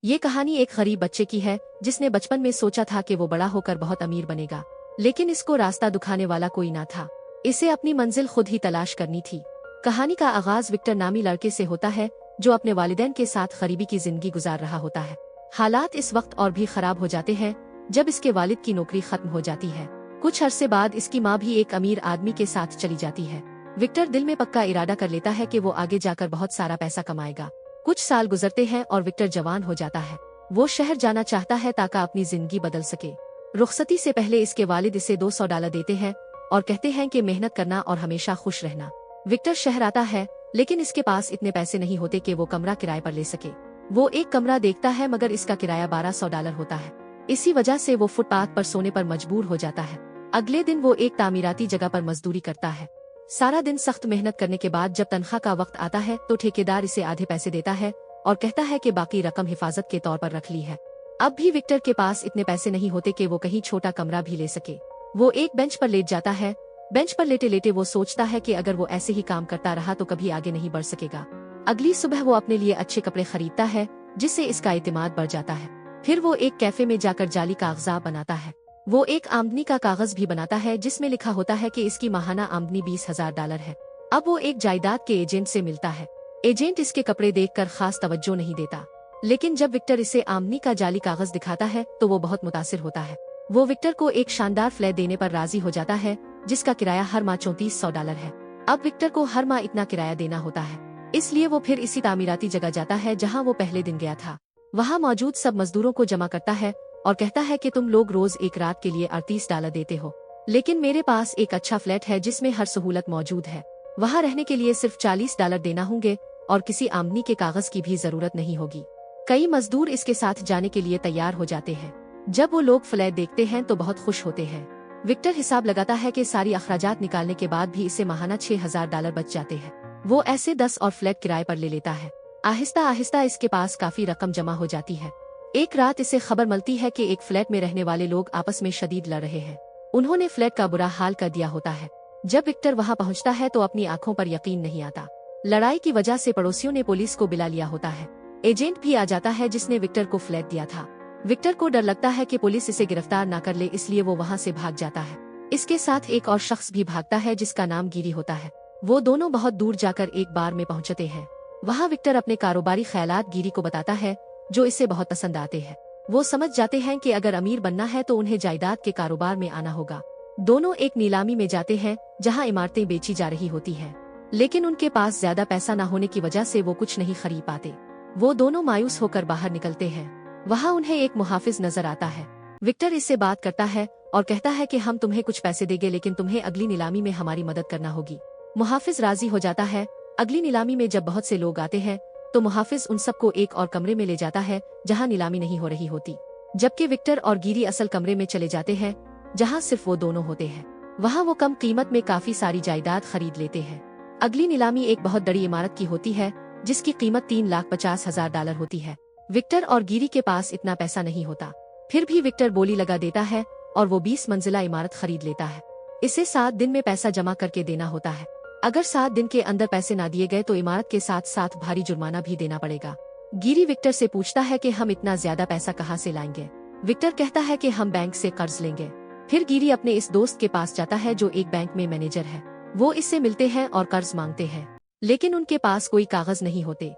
ये कहानी एक गरीब बच्चे की है जिसने बचपन में सोचा था कि वो बड़ा होकर बहुत अमीर बनेगा, लेकिन इसको रास्ता दिखाने वाला कोई ना था। इसे अपनी मंजिल खुद ही तलाश करनी थी। कहानी का आगाज विक्टर नामी लड़के से होता है जो अपने वालिदैन के साथ गरीबी की जिंदगी गुजार रहा होता है। हालात इस वक्त और भी खराब हो जाते हैं जब इसके वालिद की नौकरी खत्म हो जाती है। कुछ अरसे बाद इसकी माँ भी एक अमीर आदमी के साथ चली जाती है। विक्टर दिल में पक्का इरादा कर लेता है कि वो आगे जाकर बहुत सारा पैसा कमाएगा। कुछ साल गुजरते हैं और विक्टर जवान हो जाता है। वो शहर जाना चाहता है ताकि अपनी जिंदगी बदल सके। रुखसती से पहले इसके वालिद इसे $200 देते हैं और कहते हैं कि मेहनत करना और हमेशा खुश रहना। विक्टर शहर आता है, लेकिन इसके पास इतने पैसे नहीं होते कि वो कमरा किराए पर ले सके। वो एक कमरा देखता है मगर इसका किराया $1200 होता है। इसी वजह से वो फुटपाथ पर सोने पर मजबूर हो जाता है। अगले दिन वो एक तामीराती जगह पर मजदूरी करता है। सारा दिन सख्त मेहनत करने के बाद जब तनख्वाह का वक्त आता है तो ठेकेदार इसे आधे पैसे देता है और कहता है कि बाकी रकम हिफाजत के तौर पर रख ली है। अब भी विक्टर के पास इतने पैसे नहीं होते कि वो कहीं छोटा कमरा भी ले सके। वो एक बेंच पर लेट जाता है। बेंच पर लेटे लेटे वो सोचता है कि अगर वो ऐसे ही काम करता रहा तो कभी आगे नहीं बढ़ सकेगा। अगली सुबह वो अपने लिए अच्छे कपड़े खरीदता है जिससे इसका एतमाद बढ़ जाता है। फिर वो एक कैफे में जाकर जाली कागजात बनाता है। वो एक आमदनी का कागज भी बनाता है जिसमें लिखा होता है कि इसकी माहाना आमदनी $20,000 है। अब वो एक जायदाद के एजेंट से मिलता है। एजेंट इसके कपड़े देखकर खास तवज्जो नहीं देता, लेकिन जब विक्टर इसे आमदनी का जाली कागज दिखाता है तो वो बहुत मुतासिर होता है। वो विक्टर को एक शानदार फ्लैट देने पर राजी हो जाता है जिसका किराया हर माह $3400 है। अब विक्टर को हर माह इतना किराया देना होता है, इसलिए वो फिर इसी तामीराती जगह जाता है जहाँ वो पहले दिन गया था। वहाँ मौजूद सब मजदूरों को जमा करता है और कहता है कि तुम लोग रोज एक रात के लिए $38 देते हो, लेकिन मेरे पास एक अच्छा फ्लैट है जिसमें हर सहूलत मौजूद है। वहाँ रहने के लिए सिर्फ $40 देना होंगे और किसी आमदनी के कागज की भी जरूरत नहीं होगी। कई मजदूर इसके साथ जाने के लिए तैयार हो जाते हैं। जब वो लोग फ्लैट देखते हैं तो बहुत खुश होते हैं। विक्टर हिसाब लगाता है कि सारी अखराजात निकालने के बाद भी इसे माहाना $6000 बच जाते हैं। वो ऐसे 10 और फ्लैट किराए पर ले लेता है। आहिस्ता आहिस्ता इसके पास काफी रकम जमा हो जाती है। एक रात इसे खबर मिलती है कि एक फ्लैट में रहने वाले लोग आपस में शदीद लड़ रहे हैं। उन्होंने फ्लैट का बुरा हाल कर दिया होता है। जब विक्टर वहां पहुंचता है तो अपनी आंखों पर यकीन नहीं आता। लड़ाई की वजह से पड़ोसियों ने पुलिस को बुला लिया होता है। एजेंट भी आ जाता है जिसने विक्टर को फ्लैट दिया था। विक्टर को डर लगता है कि पुलिस इसे गिरफ्तार न कर ले, इसलिए वो वहाँ से भाग जाता है। इसके साथ एक और शख्स भी भागता है जिसका नाम गिरी होता है। वो दोनों बहुत दूर जाकर एक बार में पहुंचते हैं। वहाँ विक्टर अपने कारोबारी ख्यालात गिरी को बताता है जो इसे बहुत पसंद आते हैं। वो समझ जाते हैं कि अगर अमीर बनना है तो उन्हें जायदाद के कारोबार में आना होगा। दोनों एक नीलामी में जाते हैं जहां इमारतें बेची जा रही होती हैं, लेकिन उनके पास ज्यादा पैसा न होने की वजह से वो कुछ नहीं खरीद पाते। वो दोनों मायूस होकर बाहर निकलते हैं। वहाँ उन्हें एक मुहाफिज नजर आता है। विक्टर इससे बात करता है और कहता है कि हम तुम्हें कुछ पैसे देंगे, लेकिन तुम्हें अगली नीलामी में हमारी मदद करना होगी। मुहाफिज राजी हो जाता है। अगली नीलामी में जब बहुत से लोग आते हैं तो मुहाफिज उन सबको एक और कमरे में ले जाता है जहां नीलामी नहीं हो रही होती, जबकि विक्टर और गिरी असल कमरे में चले जाते हैं जहां सिर्फ वो दोनों होते हैं। वहां वो कम कीमत में काफी सारी जायदाद खरीद लेते हैं। अगली नीलामी एक बहुत बड़ी इमारत की होती है जिसकी कीमत $3,50,000 होती है। विक्टर और गिरी के पास इतना पैसा नहीं होता, फिर भी विक्टर बोली लगा देता है और वो 20 मंजिला इमारत खरीद लेता है। इसे 7 दिन में पैसा जमा करके देना होता है। अगर 7 दिन के अंदर पैसे ना दिए गए तो इमारत के साथ साथ भारी जुर्माना भी देना पड़ेगा। गिरी विक्टर से पूछता है कि हम इतना ज्यादा पैसा कहाँ से लाएंगे। विक्टर कहता है कि हम बैंक से कर्ज लेंगे। फिर गिरी अपने इस दोस्त के पास जाता है जो एक बैंक में मैनेजर है। वो इससे मिलते हैं और कर्ज मांगते हैं, लेकिन उनके पास कोई कागज नहीं होते,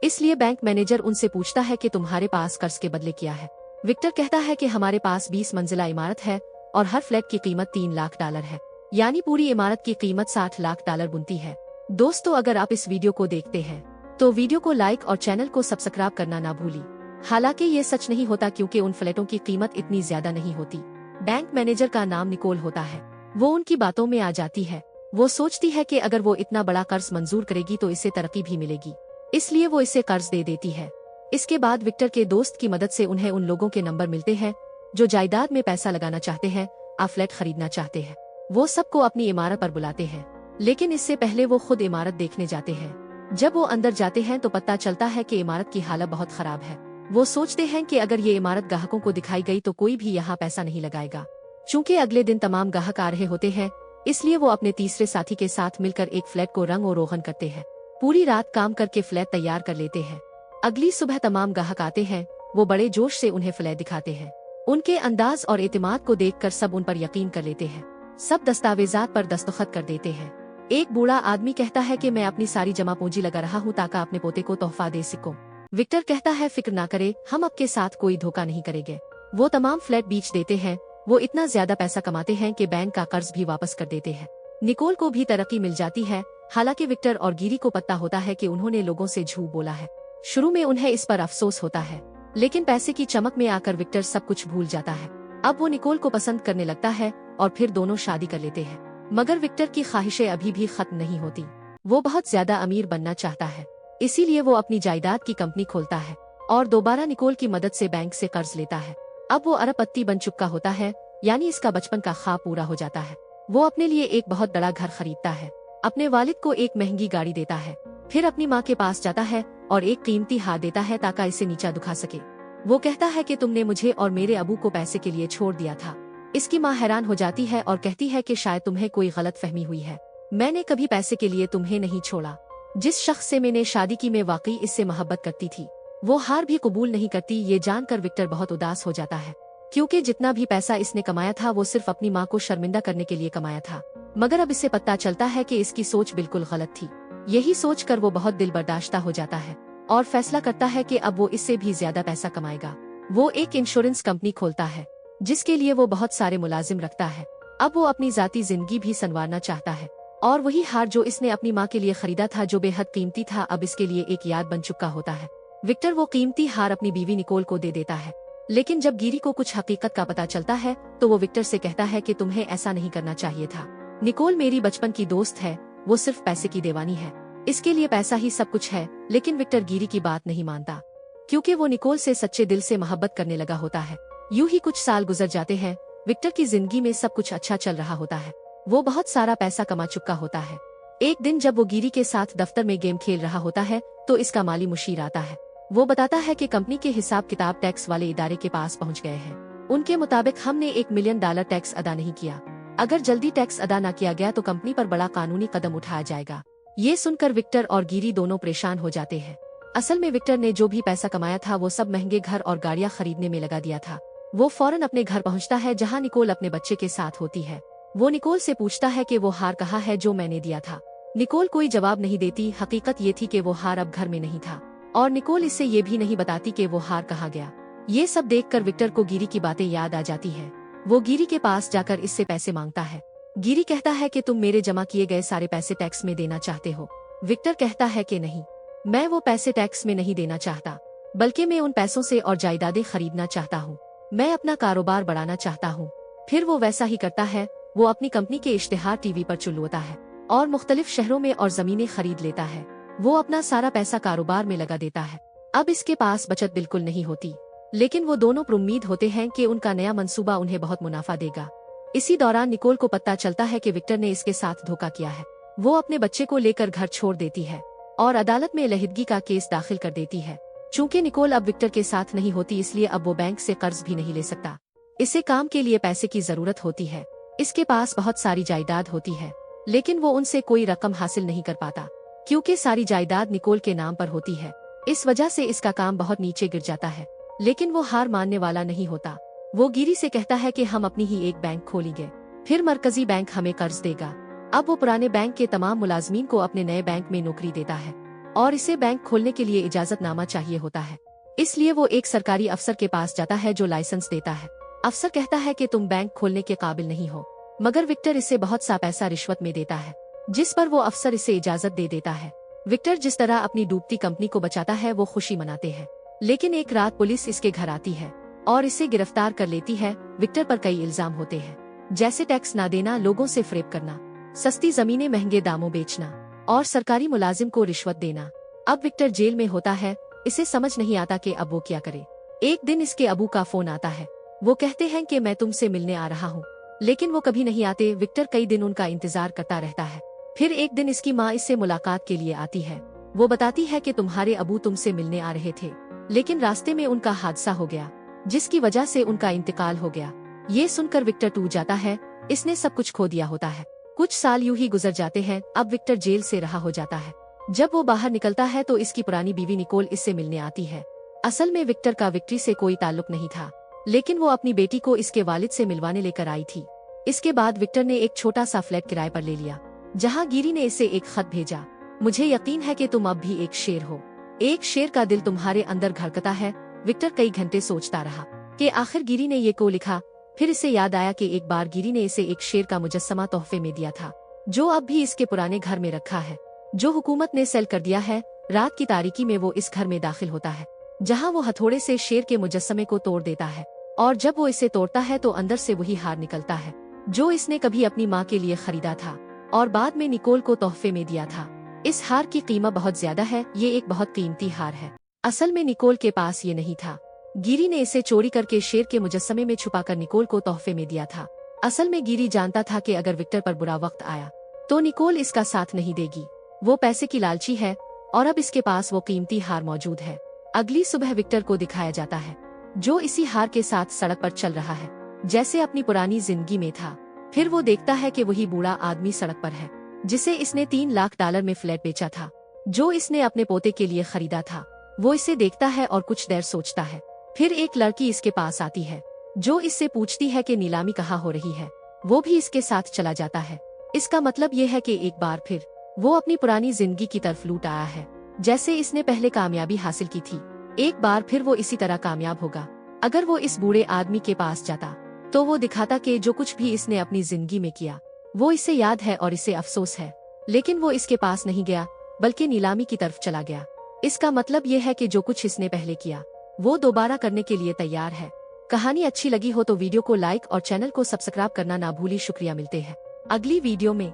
इसलिए बैंक मैनेजर उनसे पूछता है कि तुम्हारे पास कर्ज के बदले क्या है। विक्टर कहता है कि हमारे पास 20 मंजिला इमारत है और हर फ्लैट की कीमत $3 लाख है, यानी पूरी इमारत की कीमत $60 लाख बनती है। दोस्तों, अगर आप इस वीडियो को देखते हैं तो वीडियो को लाइक और चैनल को सब्सक्राइब करना ना भूली। हालांकि ये सच नहीं होता क्योंकि उन फ्लैटों की कीमत इतनी ज्यादा नहीं होती। बैंक मैनेजर का नाम निकोल होता है। वो उनकी बातों में आ जाती है। वो सोचती है कि अगर वो इतना बड़ा कर्ज मंजूर करेगी तो इसे तरक्की भी मिलेगी, इसलिए वो इसे कर्ज दे देती है। इसके बाद विक्टर के दोस्त की मदद से उन्हें उन लोगों के नंबर मिलते हैं जो जायदाद में पैसा लगाना चाहते हैं, फ्लैट खरीदना चाहते हैं। वो सबको अपनी इमारत पर बुलाते हैं, लेकिन इससे पहले वो खुद इमारत देखने जाते हैं। जब वो अंदर जाते हैं तो पता चलता है कि इमारत की हालत बहुत खराब है। वो सोचते हैं कि अगर ये इमारत ग्राहकों को दिखाई गई तो कोई भी यहाँ पैसा नहीं लगाएगा। चूँकि अगले दिन तमाम ग्राहक आ रहे होते हैं, इसलिए वो अपने तीसरे साथी के साथ मिलकर एक फ्लैट को रंग और रोगन करते हैं। पूरी रात काम करके फ्लैट तैयार कर लेते हैं। अगली सुबह तमाम ग्राहक आते हैं वो बड़े जोश से उन्हें फ्लैट दिखाते हैं। उनके अंदाज और एतमाद को देखकर सब उन पर यकीन कर लेते हैं। सब दस्तावेजात पर दस्तखत कर देते हैं। एक बूढ़ा आदमी कहता है कि मैं अपनी सारी जमा पूंजी लगा रहा हूँ ताकि अपने पोते को तोहफा दे सकूं। विक्टर कहता है फिक्र ना करे, हम आपके साथ कोई धोखा नहीं करेंगे। वो तमाम फ्लैट बेच देते हैं। वो इतना ज्यादा पैसा कमाते हैं कि बैंक का कर्ज भी वापस कर देते हैं। निकोल को भी तरक्की मिल जाती है। हालांकि विक्टर और गिरी को पता होता है कि उन्होंने लोगों से झूठ बोला है। शुरू में उन्हें इस पर अफसोस होता है, लेकिन पैसे की चमक में आकर विक्टर सब कुछ भूल जाता है। अब वो निकोल को पसंद करने लगता है और फिर दोनों शादी कर लेते हैं। मगर विक्टर की ख्वाहिशें अभी भी खत्म नहीं होती। वो बहुत ज्यादा अमीर बनना चाहता है, इसीलिए वो अपनी जायदाद की कंपनी खोलता है और दोबारा निकोल की मदद से बैंक से कर्ज लेता है। अब वो अरबपति बन चुका होता है, यानी इसका बचपन का ख्वाब पूरा हो जाता है। वो अपने लिए एक बहुत बड़ा घर खरीदता है, अपने वालिद को एक महंगी गाड़ी देता है, फिर अपनी माँ के पास जाता है और एक कीमती हार देता है ताकि इसे नीचा दुखा सके। वो कहता है कि तुमने मुझे और मेरे अबू को पैसे के लिए छोड़ दिया था। इसकी माँ हैरान हो जाती है और कहती है कि शायद तुम्हें कोई गलतफहमी हुई है, मैंने कभी पैसे के लिए तुम्हें नहीं छोड़ा। जिस शख्स से मैंने शादी की मैं वाकई इससे मोहब्बत करती थी। वो हार भी कबूल नहीं करती। ये जानकर विक्टर बहुत उदास हो जाता है, क्योंकि जितना भी पैसा इसने कमाया था वो सिर्फ अपनी माँ को शर्मिंदा करने के लिए कमाया था। मगर अब इसे पता चलता है कि इसकी सोच बिल्कुल गलत थी। यही सोचकर वो बहुत दिल बर्दाश्ता हो जाता है और फैसला करता है कि अब वो इससे भी ज्यादा पैसा कमाएगा। वो एक इंश्योरेंस कंपनी खोलता है, जिसके लिए वो बहुत सारे मुलाजिम रखता है। अब वो अपनी जाती जिंदगी भी संवारना चाहता है और वही हार जो इसने अपनी माँ के लिए खरीदा था, जो बेहद कीमती था, अब इसके लिए एक याद बन चुका होता है। विक्टर वो कीमती हार अपनी बीवी निकोल को दे देता है, लेकिन जब गिरी को कुछ हकीकत का पता चलता है तो वो विक्टर से कहता है कि तुम्हें ऐसा नहीं करना चाहिए था। निकोल मेरी बचपन की दोस्त है, वो सिर्फ पैसे की दीवानी है, इसके लिए पैसा ही सब कुछ है। लेकिन विक्टर गिरी की बात नहीं मानता, क्योंकि वो निकोल से सच्चे दिल से मोहब्बत करने लगा होता है। यूं ही कुछ साल गुजर जाते हैं। विक्टर की जिंदगी में सब कुछ अच्छा चल रहा होता है। वो बहुत सारा पैसा कमा चुका होता है। एक दिन जब वो गिरी के साथ दफ्तर में गेम खेल रहा होता है तो इसका माली मुशीर आता है। वो बताता है कि कंपनी के हिसाब किताब टैक्स वाले इदारे के पास पहुंच गए हैं। उनके मुताबिक हमने $1 मिलियन टैक्स अदा नहीं किया। अगर जल्दी टैक्स अदा न किया गया तो कंपनी पर बड़ा कानूनी कदम उठाया जाएगा। ये सुनकर विक्टर और गिरी दोनों परेशान हो जाते हैं। असल में विक्टर ने जो भी पैसा कमाया था वो सब महंगे घर और गाड़ियां खरीदने में लगा दिया था। वो फौरन अपने घर पहुंचता है जहां निकोल अपने बच्चे के साथ होती है। वो निकोल से पूछता है कि वो हार कहाँ है जो मैंने दिया था। निकोल कोई जवाब नहीं देती। हकीकत ये थी कि वो हार अब घर में नहीं था और निकोल इससे ये भी नहीं बताती कि वो हार कहाँ गया। ये सब देखकर विक्टर को गिरी की बातें याद आ जाती है। वो गिरी के पास जाकर इससे पैसे मांगता है। गिरी कहता है कि तुम मेरे जमा किए गए सारे पैसे टैक्स में देना चाहते हो। विक्टर कहता है कि नहीं, मैं वो पैसे टैक्स में नहीं देना चाहता, बल्कि मैं उन पैसों से और जायदादें खरीदना चाहता हूँ। मैं अपना कारोबार बढ़ाना चाहता हूँ। फिर वो वैसा ही करता है। वो अपनी कंपनी के इश्तिहार टीवी पर चुलवाता है और मुख्तलिफ शहरों में और जमीनें खरीद लेता है। वो अपना सारा पैसा कारोबार में लगा देता है। अब इसके पास बचत बिल्कुल नहीं होती, लेकिन वो दोनों उम्मीद होते हैं कि उनका नया मंसूबा उन्हें बहुत मुनाफा देगा। इसी दौरान निकोल को पता चलता है कि विक्टर ने इसके साथ धोखा किया है। वो अपने बच्चे को लेकर घर छोड़ देती है और अदालत में अलहदगी का केस दाखिल कर देती है। चूँकि निकोल अब विक्टर के साथ नहीं होती, इसलिए अब वो बैंक से कर्ज भी नहीं ले सकता। इसे काम के लिए पैसे की जरूरत होती है। इसके पास बहुत सारी जायदाद होती है, लेकिन वो उनसे कोई रकम हासिल नहीं कर पाता, क्योंकि सारी जायदाद निकोल के नाम पर होती है। इस वजह से इसका काम बहुत नीचे गिर जाता है। लेकिन वो हार मानने वाला नहीं होता। वो गिरी से कहता है कि हम अपनी ही एक बैंक खोलेंगे, फिर मरकजी बैंक हमें कर्ज देगा। अब वो पुराने बैंक के तमाम मुलाजमीन को अपने नए बैंक में नौकरी देता है और इसे बैंक खोलने के लिए इजाजतनामा चाहिए होता है। इसलिए वो एक सरकारी अफसर के पास जाता है जो लाइसेंस देता है। अफसर कहता है कि तुम बैंक खोलने के काबिल नहीं हो, मगर विक्टर इसे बहुत सा पैसा रिश्वत में देता है, जिस पर वो अफसर इसे इजाजत दे देता है। विक्टर जिस तरह अपनी डूबती कंपनी को बचाता है वो खुशी मनाते हैं। लेकिन एक रात पुलिस इसके घर आती है और इसे गिरफ्तार कर लेती है। विक्टर पर कई इल्जाम होते हैं, जैसे टैक्स ना देना, लोगों से फ्रेब करना, सस्ती जमीनें महंगे दामों बेचना और सरकारी मुलाजिम को रिश्वत देना। अब विक्टर जेल में होता है। इसे समझ नहीं आता कि अब वो क्या करे। एक दिन इसके अबू का फोन आता है। वो कहते हैं कि मैं तुमसे मिलने आ रहा हूँ, लेकिन वो कभी नहीं आते। विक्टर कई दिन उनका इंतजार करता रहता है। फिर एक दिन इसकी माँ इससे मुलाकात के लिए आती है। वो बताती है कि तुम्हारे अबू तुमसे मिलने आ रहे थे, लेकिन रास्ते में उनका हादसा हो गया, जिसकी वजह से उनका इंतकाल हो गया। ये सुनकर विक्टर टूट जाता है। इसने सब कुछ खो दिया होता है। कुछ साल यूं ही गुजर जाते हैं। अब विक्टर जेल से रहा हो जाता है। जब वो बाहर निकलता है तो इसकी पुरानी बीवी निकोल इससे मिलने आती है। असल में विक्टर का विक्ट्री से कोई ताल्लुक नहीं था, लेकिन वो अपनी बेटी को इसके वालिद से मिलवाने लेकर आई थी। इसके बाद विक्टर ने एक छोटा सा फ्लैट किराए पर ले लिया, जहाँ गिरी ने इसे एक खत भेजा। मुझे यकीन है कि तुम अब भी एक शेर हो, एक शेर का दिल तुम्हारे अंदर धड़कता है। विक्टर कई घंटे सोचता रहा कि आखिर गिरी ने ये को लिखा। फिर इसे याद आया कि एक बार गिरी ने इसे एक शेर का मुजस्समा तोहफे में दिया था, जो अब भी इसके पुराने घर में रखा है, जो हुकूमत ने सेल कर दिया है। रात की तारीकी में वो इस घर में दाखिल होता है, जहाँ वो हथौड़े से शेर के मुजस्समे को तोड़ देता है, और जब वो इसे तोड़ता है तो अंदर से वही हार निकलता है जो इसने कभी अपनी माँ के लिए खरीदा था और बाद में निकोल को तोहफे में दिया था। इस हार की कीमत बहुत ज्यादा है, ये एक बहुत कीमती हार है। असल में निकोल के पास ये नहीं था। गिरी ने इसे चोरी करके शेर के मुजस्समे में छुपाकर निकोल को तोहफे में दिया था। असल में गिरी जानता था कि अगर विक्टर पर बुरा वक्त आया तो निकोल इसका साथ नहीं देगी। वो पैसे की लालची है और अब इसके पास वो कीमती हार मौजूद है। अगली सुबह विक्टर को दिखाया जाता है, जो इसी हार के साथ सड़क पर चल रहा है, जैसे अपनी पुरानी जिंदगी में था। फिर वो देखता है कि वही बूढ़ा आदमी सड़क पर है, जिसे इसने 3 लाख डॉलर में फ्लैट बेचा था, जो इसने अपने पोते के लिए खरीदा था। वो इसे देखता है और कुछ देर सोचता है। फिर एक लड़की इसके पास आती है, जो इससे पूछती है कि नीलामी कहाँ हो रही है। वो भी इसके साथ चला जाता है। इसका मतलब ये है कि एक बार फिर वो अपनी पुरानी जिंदगी की तरफ लूट आया है, जैसे इसने पहले कामयाबी हासिल की थी। एक बार फिर वो इसी तरह कामयाब होगा। अगर वो इस बूढ़े आदमी के पास जाता तो वो दिखाता कि जो कुछ भी इसने अपनी जिंदगी में किया वो इसे याद है और इसे अफसोस है। लेकिन वो इसके पास नहीं गया, बल्कि नीलामी की तरफ चला गया। इसका मतलब ये है कि जो कुछ इसने पहले किया वो दोबारा करने के लिए तैयार है। कहानी अच्छी लगी हो तो वीडियो को लाइक और चैनल को सब्सक्राइब करना ना भूलिए। शुक्रिया, मिलते हैं अगली वीडियो में।